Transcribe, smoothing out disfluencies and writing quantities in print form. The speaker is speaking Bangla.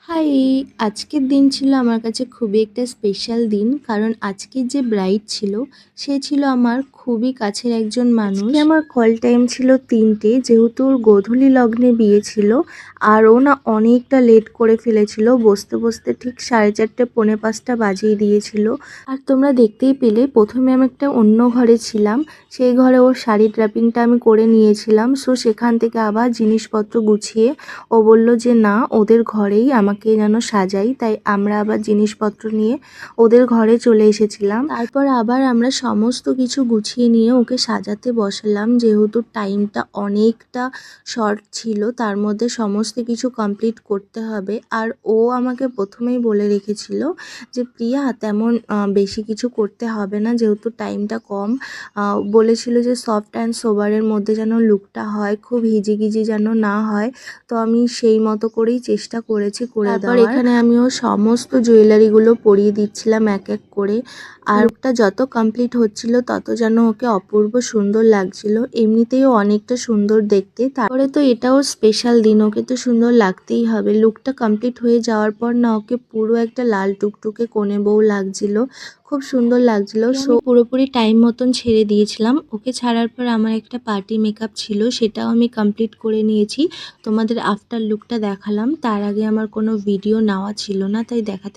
হাই! আজকের দিন ছিল আমার কাছে খুবই একটা স্পেশাল দিন। কারণ আজকের যে ব্রাইড ছিল, সে ছিল আমার খুবই কাছের একজন মানুষ। আজকে আমার কল টাইম ছিল ৩টে, যেহেতু ওর গোধূলি লগ্নে বিয়ে ছিল। আর ও না অনেকটা লেট করে ফেলেছিল। বসতে, বসতে ঠিক ৪:৩০ পৌনে ৫টা বাজিয়ে দিয়েছিল। আর তোমরা দেখতেই পেলে ১ম এ আমি একটা অন্য ঘরে ছিলাম। সেই ঘরে ওর শাড়ির ড্রাপিংটা আমি করে নিয়েছিলাম। সো সেখান থেকে আবার জিনিসপত্র গুছিয়ে ও বলল যে না, ওদের ঘরেই আমাকে যেন সাজাই। তাই আমরা আবার জিনিসপত্র নিয়ে ওদের ঘরে চলে এসেছিলাম। তারপর আবার আমরা সমস্ত কিছু গুছিয়ে নিয়ে ওকে সাজাতে বসালাম। যেহেতু টাইমটা অনেকটা শর্ট ছিল, তার মধ্যে সমস্ত কিছু কমপ্লিট করতে হবে। আর ও আমাকে প্রথমেই বলে রেখেছিল যে প্রিয়া, তেমন বেশি কিছু করতে হবে না, যেহেতু টাইমটা কম। বলেছিল যে সফট অ্যান্ড সোবারের মধ্যে যেন লুকটা হয়, খুব হিজিগিজি যেন না হয়। তো আমি সেই মতো করেই চেষ্টা করেছি করে দেওয়ার। তারপর এখানে আমিও সমস্ত জুয়েলারিগুলো পরিয়ে দিচ্ছিলাম এক এক করে। আর লুকটা যত কমপ্লিট হচ্ছিল তত যেন ওকে অপূর্ব সুন্দর লাগছিল। এমনিতেও অনেকটা সুন্দর দেখতে। তারপরে তো এটাও স্পেশাল দিন, ওকে তো সুন্দর লাগতেই হবে। লুকটা কমপ্লিট হয়ে যাওয়ার পর না ওকে পুরো একটা লাল টুকটুকে কনে বউ লাগছিল। খুব সুন্দর লাগছিল। সো পুরোপুরি টাইম মতন ছেড়ে দিয়েছিলাম। ওকে ছাড়ার পর আমার একটা পার্টি মেকআপ ছিল, সেটাও আমি কমপ্লিট করে নিয়েছি। তোমাদের আফটার লুকটা দেখালাম। তার আগে আমার কোনো ভিডিও নেওয়া ছিল না, তাই দেখাতে